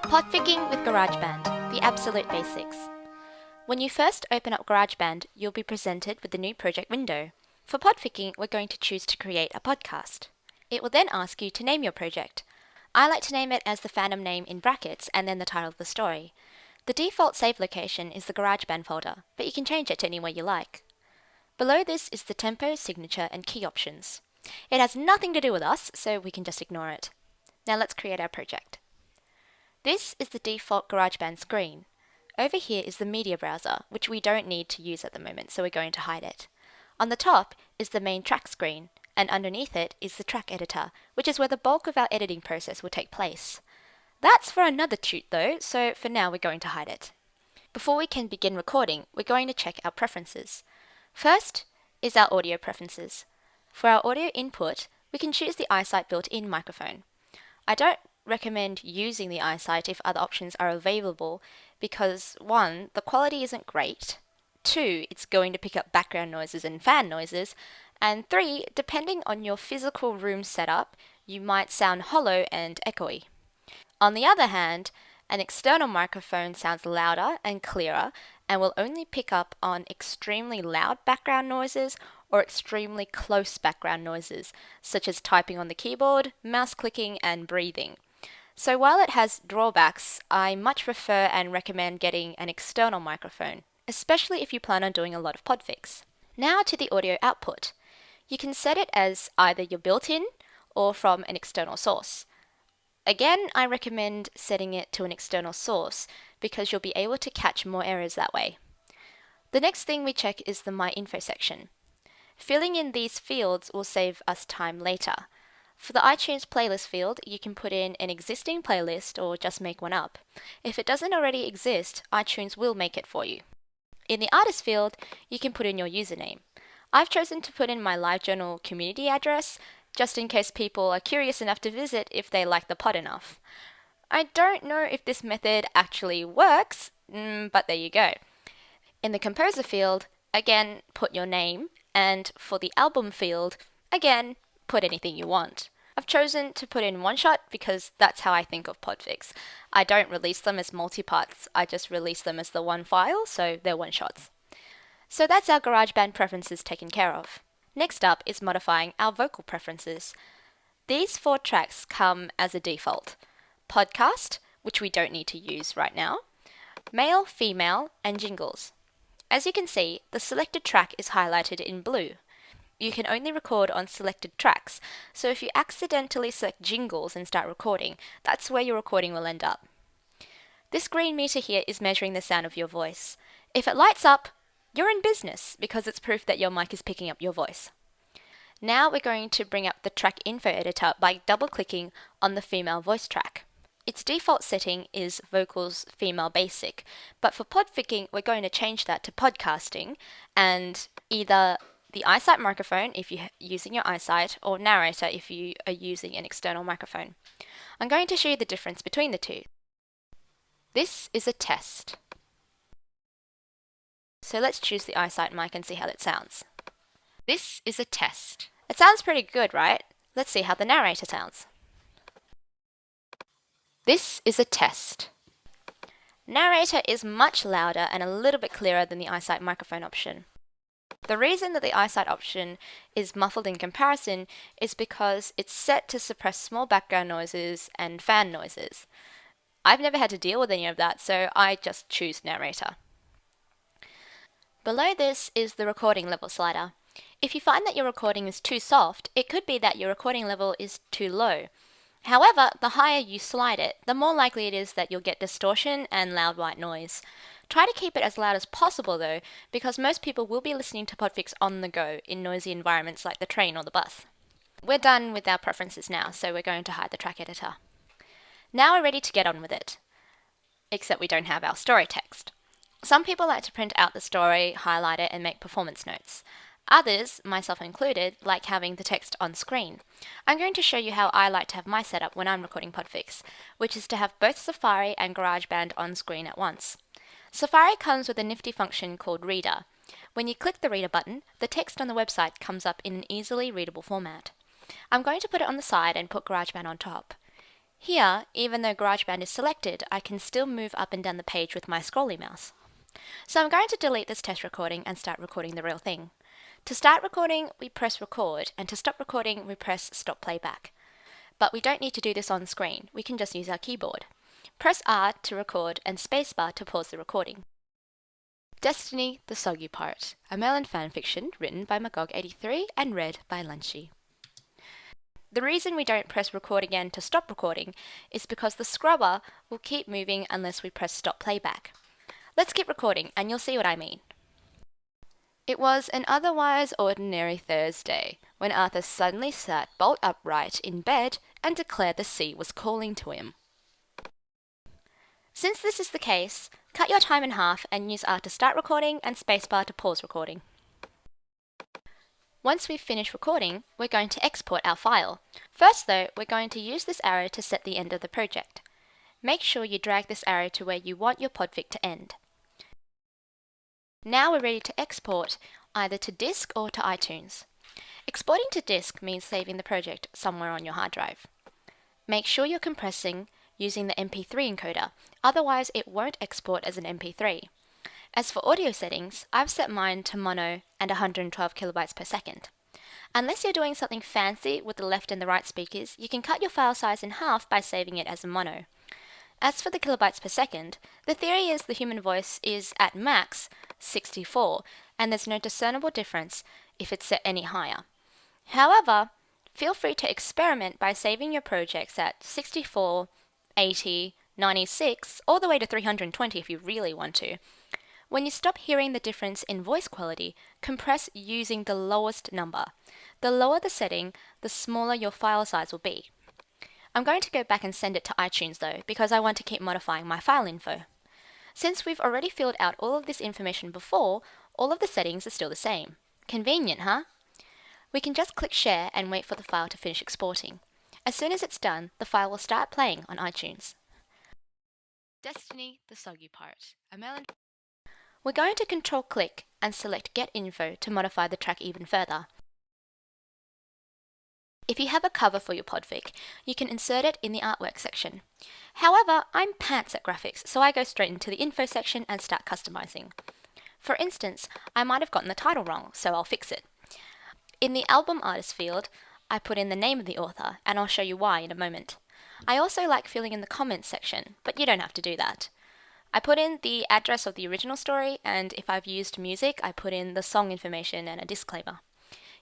Podfic-ing with Garageband, the absolute basics. When you first open up Garageband, you'll be presented with the new project window. For Podfic-ing, we're going to choose to create a podcast. It will then ask you to name your project. I like to name it as the fandom name in brackets and then the title of the story. The default save location is the Garageband folder, but you can change it to anywhere you like. Below this is the tempo, signature, and key options. It has nothing to do with us, so we can just ignore it. Now let's create our project. This is the default Garageband screen. Over here is the media browser, which we don't need to use at the moment, so we're going to hide it. On the top is the main track screen, and underneath it is the track editor, which is where the bulk of our editing process will take place. That's for another toot though, so for now we're going to hide it. Before we can begin recording, we're going to check our preferences. First is our audio preferences. For our audio input, we can choose the iSight built-in microphone. I don't recommend using the iSight if other options are available because 1, the quality isn't great, 2, it's going to pick up background noises and fan noises, and 3, depending on your physical room setup, you might sound hollow and echoey. On the other hand, an external microphone sounds louder and clearer and will only pick up on extremely loud background noises or extremely close background noises, such as typing on the keyboard, mouse clicking, and breathing. So while it has drawbacks, I much prefer and recommend getting an external microphone, especially if you plan on doing a lot of podfics. Now to the audio output. You can set it as either your built-in or from an external source. Again, I recommend setting it to an external source because you'll be able to catch more errors that way. The next thing we check is the My Info section. Filling in these fields will save us time later. For the iTunes playlist field, you can put in an existing playlist or just make one up. If it doesn't already exist, iTunes will make it for you. In the artist field, you can put in your username. I've chosen to put in my LiveJournal community address, just in case people are curious enough to visit if they like the pod enough. I don't know if this method actually works, but there you go. In the composer field, again, put your name, and for the album field, again, put anything you want. I've chosen to put in one shot because that's how I think of podfics. I don't release them as multi-parts, I just release them as the one file, so they're one shots. So that's our GarageBand preferences taken care of. Next up is modifying our vocal preferences. These 4 tracks come as a default. Podcast, which we don't need to use right now, male, female, and jingles. As you can see, the selected track is highlighted in blue. You can only record on selected tracks, so if you accidentally select jingles and start recording, that's where your recording will end up. This green meter here is measuring the sound of your voice. If it lights up, you're in business because it's proof that your mic is picking up your voice. Now we're going to bring up the track info editor by double-clicking on the female voice track. Its default setting is vocals female basic, but for podfic-ing we're going to change that to podcasting and either the iSight microphone if you're using your iSight or narrator if you are using an external microphone. I'm going to show you the difference between the two. This is a test. So let's choose the iSight mic and see how that sounds. This is a test. It sounds pretty good, right? Let's see how the narrator sounds. This is a test. Narrator is much louder and a little bit clearer than the iSight microphone option. The reason that the iSight option is muffled in comparison is because it's set to suppress small background noises and fan noises. I've never had to deal with any of that, so I just choose narrator. Below this is the recording level slider. If you find that your recording is too soft, it could be that your recording level is too low. However, the higher you slide it, the more likely it is that you'll get distortion and loud white noise. Try to keep it as loud as possible though, because most people will be listening to podfics on the go in noisy environments like the train or the bus. We're done with our preferences now, so we're going to hide the track editor. Now we're ready to get on with it. Except we don't have our story text. Some people like to print out the story, highlight it, and make performance notes. Others, myself included, like having the text on screen. I'm going to show you how I like to have my setup when I'm recording podfics, which is to have both Safari and GarageBand on screen at once. Safari comes with a nifty function called Reader. When you click the Reader button, the text on the website comes up in an easily readable format. I'm going to put it on the side and put GarageBand on top. Here, even though GarageBand is selected, I can still move up and down the page with my scrolly mouse. So I'm going to delete this test recording and start recording the real thing. To start recording, we press record, and to stop recording, we press stop playback. But we don't need to do this on screen, we can just use our keyboard. Press R to record and spacebar to pause the recording. Destiny, the Soggy Part, a Merlin fanfiction written by Magog83 and read by Lunchy. The reason we don't press record again to stop recording is because the scrubber will keep moving unless we press stop playback. Let's keep recording and you'll see what I mean. It was an otherwise ordinary Thursday when Arthur suddenly sat bolt upright in bed and declared the sea was calling to him. Since this is the case, cut your time in half and use R to start recording and spacebar to pause recording. Once we've finished recording, we're going to export our file. First though, we're going to use this arrow to set the end of the project. Make sure you drag this arrow to where you want your podfic to end. Now we're ready to export either to disk or to iTunes. Exporting to disk means saving the project somewhere on your hard drive. Make sure you're compressing using the MP3 encoder, otherwise it won't export as an MP3. As for audio settings, I've set mine to mono and 112 kilobytes per second. Unless you're doing something fancy with the left and the right speakers, you can cut your file size in half by saving it as a mono. As for the kilobytes per second, the theory is the human voice is at max 64, and there's no discernible difference if it's set any higher. However, feel free to experiment by saving your projects at 64, 80, 96, all the way to 320 if you really want to. When you stop hearing the difference in voice quality, compress using the lowest number. The lower the setting, the smaller your file size will be. I'm going to go back and send it to iTunes though, because I want to keep modifying my file info. Since we've already filled out all of this information before, all of the settings are still the same. Convenient, huh? We can just click share and wait for the file to finish exporting. As soon as it's done, the file will start playing on iTunes. Destiny, the Soggy Part, a Merlin. We're going to control-click and select Get Info to modify the track even further. If you have a cover for your podfic, you can insert it in the artwork section. However, I'm pants at graphics, so I go straight into the info section and start customizing. For instance, I might have gotten the title wrong, so I'll fix it. In the album artist field, I put in the name of the author, and I'll show you why in a moment. I also like filling in the comments section, but you don't have to do that. I put in the address of the original story, and if I've used music, I put in the song information and a disclaimer.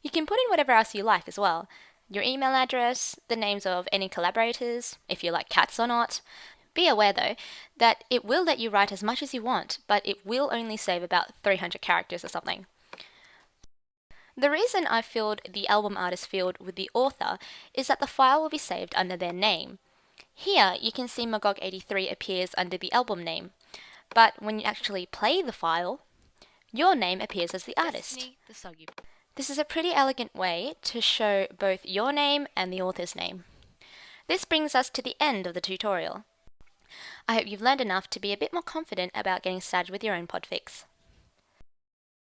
You can put in whatever else you like as well. Your email address, the names of any collaborators, if you like cats or not. Be aware though, that it will let you write as much as you want, but it will only save about 300 characters or something. The reason I filled the album artist field with the author is that the file will be saved under their name. Here you can see Magog83 appears under the album name, but when you actually play the file, your name appears as the artist. Destiny, the Soggy. This is a pretty elegant way to show both your name and the author's name. This brings us to the end of the tutorial. I hope you've learned enough to be a bit more confident about getting started with your own podfics.